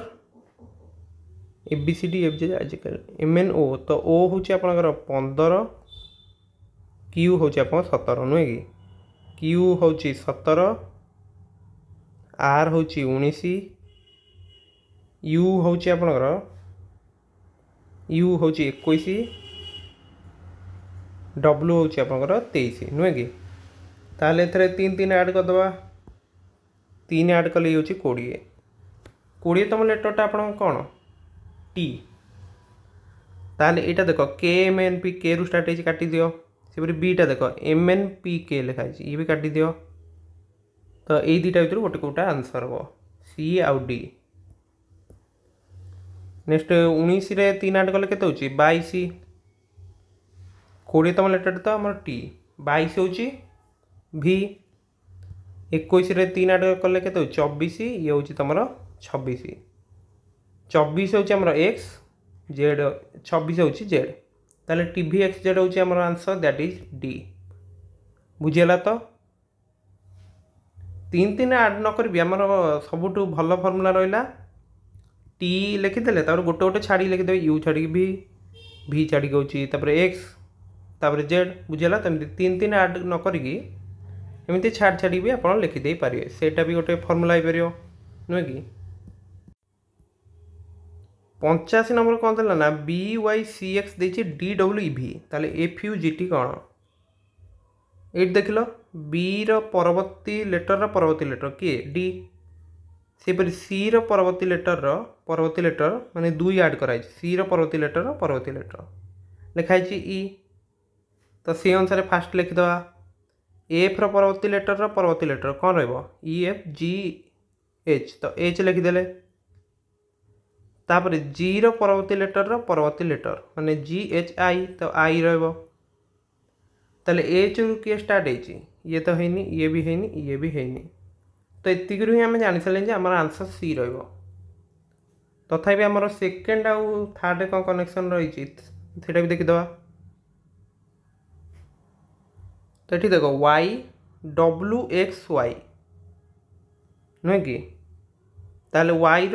ABCD FJ आजिकल MNO तो ओ हूँ आपनकर 15 क्यू हूँ आप 17 नुह कि क्यू हूँ 17 आर हूँ 19 यू हूँ आपनकर यू हूँ 21 डब्ल्यू हूँ आपनकर 23 नुह कि ताहले 3 3 ऐड करदे तीन ऐड कले ये 20 20तम लेटरटा आपण कौन टी ताले एटा देख के एम एन पी के रु स्टार्ट काटी दियो से बीटा देख एम एन पी के लिखाई ये भी काटी दियो तो यही दुटा भर गोटे कौटा आंसर हम सी आउ डी। नेक्स्ट 19 रे 3 ऐड कले केते होची 22 20तम लेटर तो आम टी 22 होची भी 21 रे 3 ऐड कले केते होची 24 ये होची तमरो 26 24 होची हमर एक्स जेड 26 होची जेड ताले टीवी एक्स जेड होची हमर आंसर दैट इज डी। बुझियला तो 3 ऐड न करबी हमर सबुठु भल फार्मूला रहिला टी लिखिदेले गोटे गोटे छाड़ी लिखिदे यू छाड़ी भी छाड़ी होची एक्स जेड बुझेगा तो 3 ऐड न करी एमती छाड़ छाड़ी भी आप लिखिदे पारे सेटा भी गोटे फर्मूला हो पार नुहे कि 85 नंबर कौन था ना बी वाई सी एक्स देछि डी डब्ल्यू भी ताले एफ यू जी टी कौन ये देख लो बी परवर्ती लेटर किए डी सेपरी सी परवर्ती लेटर माने 2 ऐड कराई सी परवर्ती लेटर लिखाई ई तो से अनुसार फास्ट लिखिदे एफ परवर्ती लेटर कौन रही एफ जी एच तो एच लिखिदेले तापर जी परवर्ती लेटर माने जी एच आई तो आई रही एच रु किए स्टार्ट है ये तो है ये भी है ये भी है तो एतिक ही आम जानी सारे आम आंसर सी तथापि आमर सेकेंड आउ थर्ड कौन कनेक्शन रही भी देखीद तो ये देख वाई डब्ल्यू एक्स वाई नुहे कि ताले वाई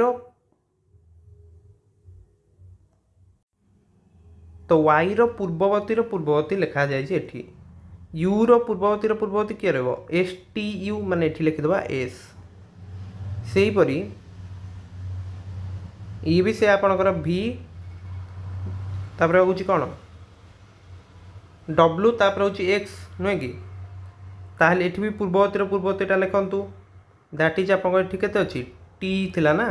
तो वाई पूर्ववर्ती लिखा जाए यू पूर्ववर्ती किए रही एस टी यू मान ये लिखिदे एस से हीपरी ये भी से आपणकर भी तापर हूँ कौन डब्ल्यू तापर हूँ एक्स नुहे कि ताहले एठी भी पूर्ववर्तीटा लिखु दैट इज आप के अच्छी टी थिला ना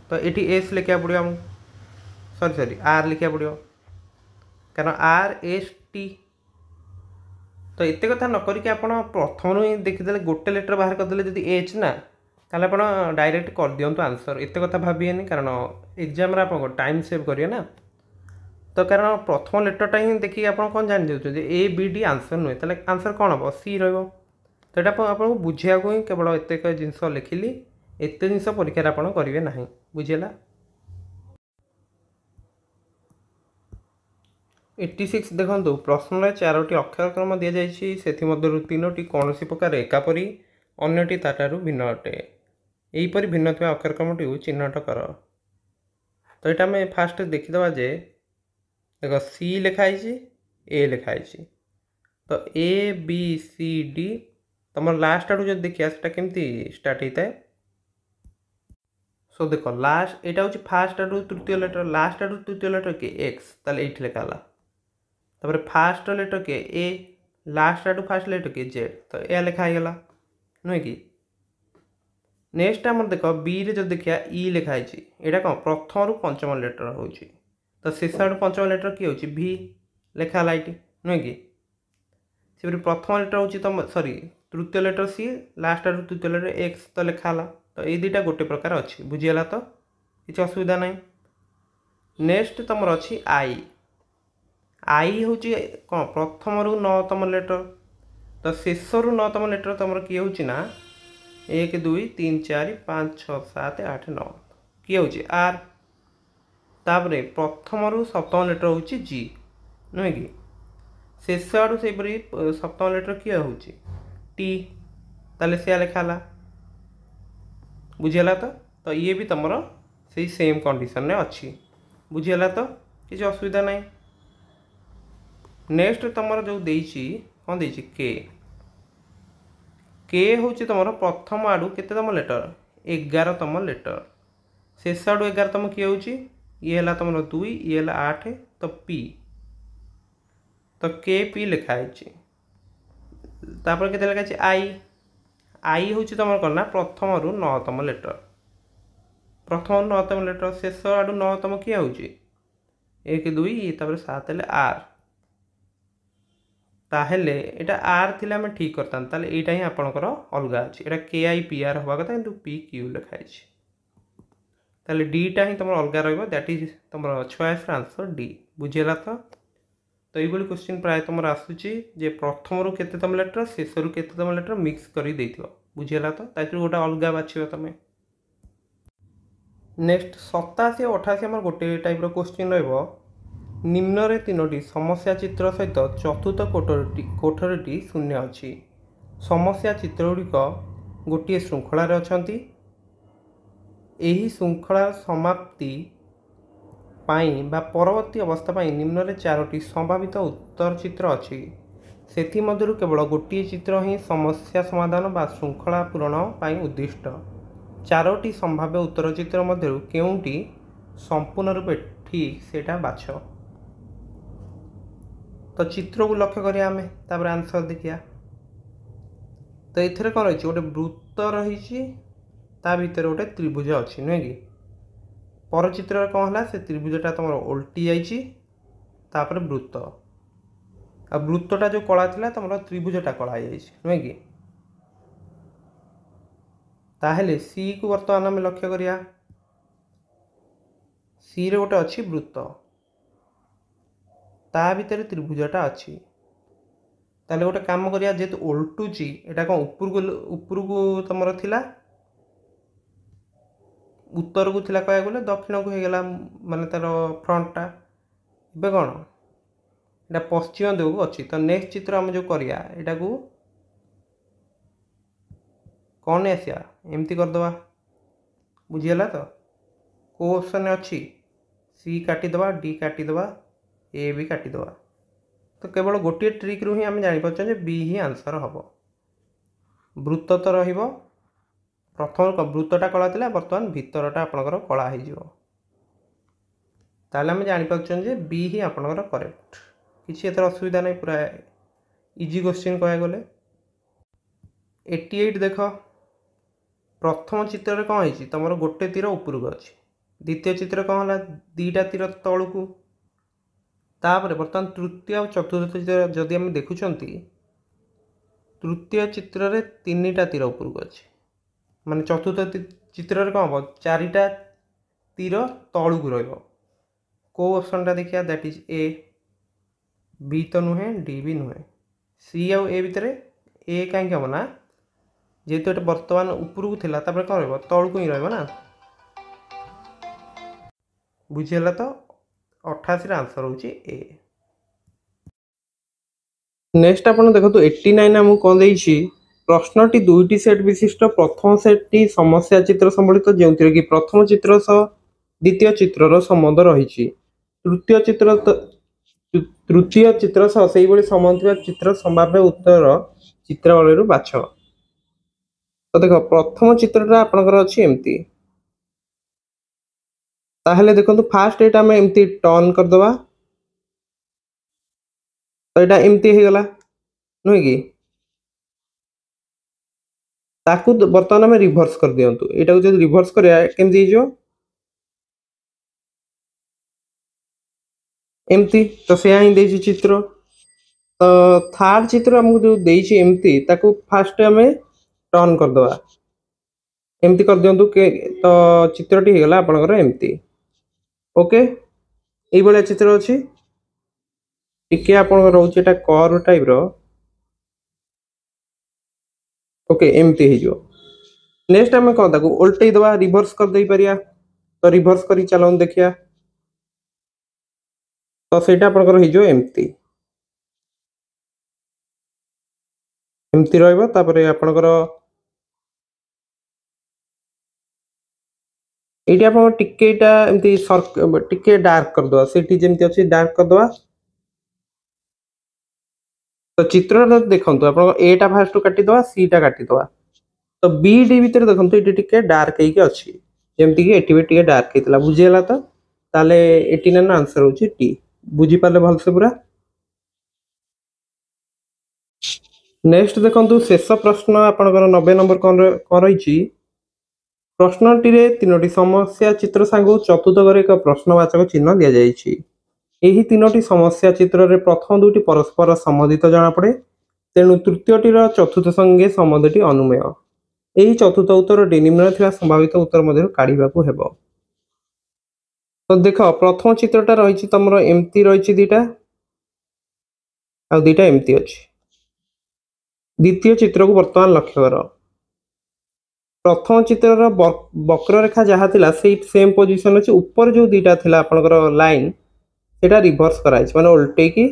तो ये एस लिखा पड़ो आमको सॉरी आर लिखा पड़ो कारण आर एस टी तो एत कथा न करिक आप प्रथम ही देखीदे गोटे लेटर बाहर करदे जब एच ना ताले आप डायरेक्ट कर दिंतु आंसर एत कथा भाविए कारण एग्जाम आप टाइम सेव करिए ना तो कारण प्रथम लेटरटा ही देखिए आप कौन जान जाऊँ ए बी डी आंसर नुहे तो आंसर कौन हम सी रो तो ये आपको बुझा ही केवल एत जिनस लिखिली एत जिन परीक्षा आप करेंगे ना बुझेगा 86 देखो प्रश्न 4टी अक्षरक्रम दि जाइए से 3टी कौन प्रकार एकापरी अन्यटी ताठारु भिन्न अटे यहीपरि भिन्न थी अक्षरक्रमटी चिन्हट कर तो यहाँ आम फास्ट देखीदे जे देख सी लिखाई ए लिखाई तो ए बी सी डी तुम लास्ट आड़ू जो देखिए से केमती स्टार्ट होता है सो देख लास्ट यहाँ हूँ फास्ट आड़ू तृतीय लेटर लास्ट आड़ू तृतीय लेटर के एक्स ताले ये लिखाला तापर फास्ट लेटर के ए लास्ट आड़ू फास्ट लेटर के जेड तो यह लिखाईगला नुहे कि नेक्स्ट आम देख बी रे जो देखिए ई लिखाई यहाँ कौन प्रथम रु पंचम लेटर हो तो शेष आड़ू पंचम लेटर किए हो भी लिखाला ये नुहे कि से प्रथम लेटर हूँ तुम सॉरी तृतीय लेटर सी लास्ट आड़ू तृतीय लेटर एक्स तो लिखाला तो ये दुटा गोटे प्रकार अच्छी बुझीगला तो किसी असुविधा ना नेक्स्ट तुम अच्छी आई आई हूँ कौन प्रथम रु 9तम लेटर तो शेष रु 9तम लेटर तुम किए हूँ ना 1 2 3 4 5 6 7 8 9 किए हूँ आर तापर प्रथम रु 7तम लेटर हूँ जी नुहे कि शेष आड़ू से 7तम लेटर किए हूँ टी ताले से लिखाला बुझीगला तो ये भी तुम से सेम कंडीशन में अच्छी बुझीगला तो किसी असुविधा ना नेक्स्ट तुम जो देची कौन देची के हूँ तुम प्रथम आड़ू केतम लेटर 11तम लेटर शेष आड़ू 11तम किए हूँ ये है तुम 2 ये है 8 तो पी तो के पी लिखाई तापर के लिखाई आई आई हूँ तुम कौन ना प्रथम रु नवतम लेटर प्रथम नवतम लेटर शेष आड़ू नवतम किए हूँ 1 2 तापर 7 हेले आर ताहेले एटा आर थिले आमे ठीक करतान ताले एटा ही आपनकर अलगा अछि एटा के आई पी आर होबा कथा किंतु पी क्यू लिखा अछि ताले डी टा ही तमर अलगा रहइबो दैट इज तमर चॉइस आंसर डी बुझियला तो ये क्वेश्चन प्राय तुम आसूची जे प्रथम रु केतेतम लेटर शेष रु केतेतम लेटर मिक्स करी देइथिबो बुझियला तातिर गोटा अलगा बाछिबो तमे नेक्स्ट 87 और 88 आमर गोटे टाइप रो क्वेश्चन रहइबो निम्न तीनोटी समस्या चित्र सहित चतुर्थ कोठरीटी शून्य अच्छी समस्या चित्रगुड़िक गोटे श्रृंखलार अछंती एही श्रृंखला समाप्ति पाई बा परवर्ती अवस्था पाई निम्न रे 4टी संभावित उत्तर चित्र अच्छी सेथि मध्यरु केवल गोटे चित्र ही समस्या समाधान बा श्रृंखला पूरण पाई उद्दिष्ट 4टी संभाव्य उत्तर चित्र मध्यरु केउंटी संपूर्ण रूपे ठीक सेटा बाछ तो चित्र को लक्ष्य करिया आमे तापर आंसर देखिया तो एथरे कोन रही गोटे वृत्त रही ता भीतर गोटे त्रिभुज अच्छी नुहे कि पर चित्र कौन है से त्रिभुजटा तुम उल्टी जाइए तापर वृत्त आ वृत्तटा जो कला थिला तुम त्रिभुजटा कला नुहे कि ताहेले सी को वर्तमान आम लक्ष्य करिया सी रे गोटे अच्छी वृत्त ता भीतर त्रिभुजटा अच्छी ताले गोटे काम करिया जेतु उल्टुची एटा कौन ऊपर को तुम थिला उत्तर को थिला कह गले दक्षिण को होगला माने तार फ्रंटटा ए कौन एटा पश्चिम दिग को अच्छी तो नेक्स्ट चित्र आम जो करिया एटा को कौन आसिया एमती करदे बुझीगला तो को ऑप्शन अच्छी सी काटिदवा डी काटिदवा ए भी काटिदवा तो केवल गोटे ट्रिक रु ही आम जापर बी ही आंसर हम वृत्त तो रहिबो प्रथम वृत्तटा कला था बर्तमान भितरटा आपणकर कला हो आम जापर बी ही आपणकर करेक्ट किसी एतर असुविधा नहीं पूरा इजी क्वेश्चन कह गले 88 देख प्रथम चित्र कौन है तुम गोटे तीर ऊपर को अच्छी द्वितीय चित्र कौन है दीटा तीर तलू को तापर बर्तमान तृतीय और चतुर्थ चित्र जदि आम देखुं तृतीय चित्र रे 3टा तीर ऊपर को अच्छी माने चतुर्थ चित्र कौन हम 4टा तीर तलू को रो ऑप्शनटा देखिए दैट इज ए बी तो नुहे डी भी नुहे सी आउ ए भितर ए कहीं हम ना जेहेतु ये बर्तमान ऊपर को थिला तापर कौन रहा तलू को ही रहा बुझीगला तो 88 आंसर होची ए नेक्स्ट आपण देखो 89 आमको कौन देइछि प्रश्नटी दुईटी सेट विशिष्ट प्रथम सेटटी समस्या चित्र संबलित जेउतिर कि प्रथम चित्र सह द्वितीय चित्रर संबंध रही तृतीय चित्र सह सेही भली संबंध चित्र संभाव्य उत्तर चित्रावली बाछ तो देखो प्रथम चित्रटा आपनकर अछि एमती ताहले देखो फास्ट एटा में एमती टर्न कर दवा तो एटा एमती हे गला नुहे कि ताकू बर्तमान में रिवर्स कर दियंतु एटा को जो रिवर्स करिया केमती जो एमती तो से ही देछि चित्र तो थर्ड चित्र हमको जो देछि एमती ताकू फास्ट हमें टर्न कर दवा एमती कर दियंतु के तो चित्रटी हे गला आपनकर एमती ओके ये भाया चित्र अच्छी टिके आप रोचे कर्व टाइप रो ओके एमती हो नेक्स्ट आम कौन ताको उल्टे दवा रिवर्स कर दे परिया तो रिवर्स करी चलो देखिया तो सेटा आपनकर हो एमती एमती रहइबो तापरे आपनकर ये आप टिकेटा एमती टिके डार्क कर दवा सेठी जेमती अछि डार्क कर दवा तो चित्र देखो आप एटा फास्ट काटी दवा सी टा काटी दवा तो बी डी भीतर देखो ये टिके डार्क होइके अछि जेमती कि एटी भी टिके डार्क हेतला बुझियला तो ताले 89 आंसर होची टी बुझी पाले भल से पूरा नेक्स्ट देखंतु शेष प्रश्न आपनकर 90 नंबर कौन रही प्रश्नटी तीनोटी समस्या चित्र सांगू चतुर्थ घरे एक प्रश्नवाचक चिन्ह दि जाइए ଏହି ତିନୋଟି ସମସ୍ୟା ଚିତ୍ରରେ ପ୍ରଥମ ଦୁଇଟି ପରସ୍ପର ସମ୍ବନ୍ଧିତ ଜଣାପଡ଼େ ତେଣୁ ତୃତୀୟଟିର ଚତୁର୍ଥ ସଙ୍ଗେ ସମ୍ବନ୍ଧଟି ଅନୁମେୟ ଏହି ଚତୁର୍ଥ ଉତ୍ତରଟି ନିମ୍ନରେ ଥିବା ସମ୍ଭାବିତ ଉତ୍ତର ମଧ୍ୟରୁ କାଢ଼ିବାକୁ ହେବ। ତ ଦେଖ ପ୍ରଥମ ଚିତ୍ରଟା ରହିଛି ତମର ଏମିତି ରହିଛି ଦିଟା ଆଉ ଦିଟା ଏମିତି ଅଛି। ଦ୍ୱିତୀୟ ଚିତ୍ରକୁ ବର୍ତ୍ତମାନ ଲକ୍ଷ୍ୟ କର ପ୍ରଥମ ଚିତ୍ରର ବକ୍ରରେଖା ଯାହା ଥିଲା ସେଇ ସେମ୍ ପୋଜିସନ୍ ଅଛି ଉପରେ ଯେଉଁ ଦିଟା ଥିଲା ଆପଣଙ୍କର ଲାଇନ୍ এটা রিভর্স କରାଯାଇଛି ମାନେ ଓଲଟେଇକି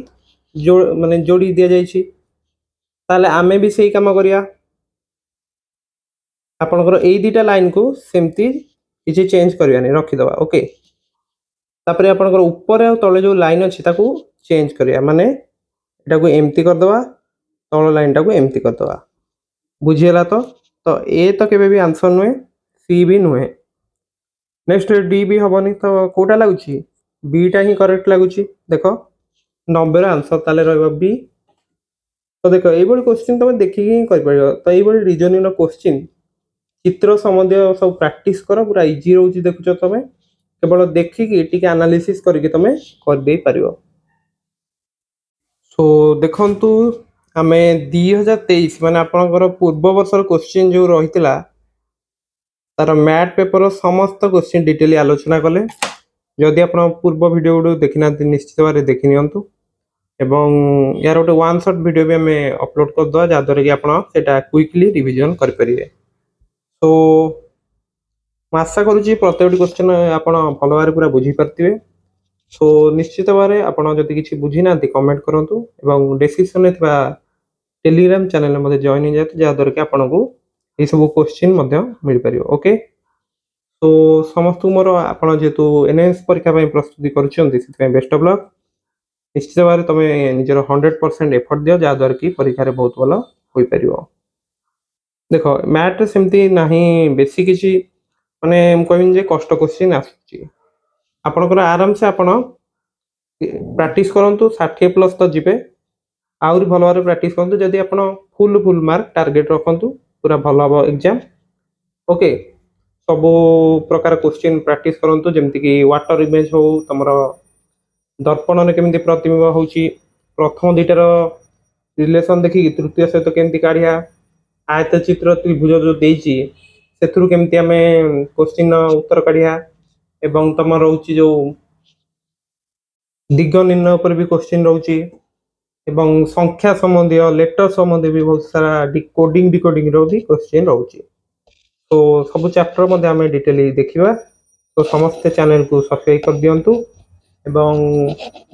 ମାନେ ଯୋଡ଼ି ଦିଆଯାଇଛି। ତାହେଲେ ଆମେ ବି ସେଇ କାମ କରିବା ଆପଣଙ୍କର ଏଇ ଦୁଇଟା ଲାଇନ୍କୁ ସେମିତି କିଛି ଚେଞ୍ଜ କରିବାନି ରଖିଦେବା ଓକେ। ତାପରେ ଆପଣଙ୍କର ଉପରେ ଆଉ ତଳେ ଯେଉଁ ଲାଇନ୍ ଅଛି ତାକୁ ଚେଞ୍ଜ କରିବା ମାନେ ଏଟାକୁ ଏମିତି କରିଦେବା ତଳ ଲାଇନ୍ଟାକୁ ଏମିତି କରିଦେବା ବୁଝିଗଲା ତ। ତ ଏ ତ କେବେ ବି ଆନ୍ସର ନୁହେଁ ସି ବି ନୁହେଁ ନେକ୍ସଟ ଡି ବି ହେବନି ତ କେଉଁଟା ଲାଗୁଛି बीटा ही करेक्ट लगुच देख 90 आंसर ताले रहिबा बी। तो देख ये क्वेश्चन तुम देखिक ही कर तो ये रिजनिंग क्वेश्चन चित्र संबंधी सब प्रैक्टिस कर पूरा इजी रोच देखुच तुम केवल देखिक एनालिसिस करके तुम कर दे पार। सो देखंतु आम 2023 माने आपनकर पूर्व वर्षर क्वेश्चन जो रही तार मैथ पेपर समस्त क्वेश्चन डिटेली आलोचना कले जदि आप पूर्व वीडियो गुड देखी ना निश्चित भाव देखी नियंतु एवं यार गोटे वन शॉट वीडियो भी आम अपलोड करदे जहाँद्वारा कि आपटा क्विकली रिविजन करेंगे। तो आशा करुँच प्रत्येक क्वेश्चन आप भल भाव पूरा बुझीपारे। सो निश्चित भाव आपड़ी किसी बुझी ना कमेंट करूँ और डिस्क्रिप्शन में टेलीग्राम चैनल में जॉइन हो जाते जहाँद्वारा कि आपको ये सब क्वेश्चन मिल पार ओके। तो समस्त मोर आप जेहेतु एनएस परीक्षा प्रस्तुति कर बेस्ट ऑफ लक निश्चित भाव तुम निजर 100% एफर्ट दियो जहाँद्वारा कि परीक्षा बहुत भल हो पार। देख मैथ सेमती ना बेसी किसी माने कहबी कष्ट क्वेश्चन आसपर आराम से आप प्रैक्टिस करूँ 60+ तो जीवे आहरी भल भाव प्रैक्टिस करूँ जदि आप फुल मार्क टार्गेट रखु पूरा भल हम एग्जाम ओके। सब प्रकार क्वेश्चन प्रैक्टिस करूँ जमती कि वाटर इमेज हो तुम दर्पण में केमी प्रतिबिंब हो प्रथम दुईटार रिलेसन देखिए तृतीय सहित केमती काढ़िया आयत चित्र त्रिभुज जो देती से केमती आम क्वेश्चन उत्तर काढ़िया एवं तुम रोचे जो दिग निर्णय पर भी क्वेश्चन रोचे एवं संख्या संबंधी लेटर संबंधी भी बहुत सारा कोडिंग डिकोडिंग रो भी क्वेश्चन रोचे। तो सब चैप्टर आम डिटेली देखा। तो समस्ते चैनल को सब्सक्राइब कर दिंतु एवं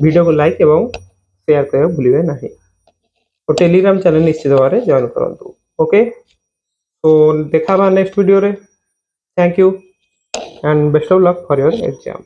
वीडियो को लाइक एवं शेयर करने भूलिए ना। तो टेलीग्राम चैनल निश्चित भाव जॉइन करूँ ओके। तो देखा नेक्स्ट वीडियो रे thank you and best of luck for your exam.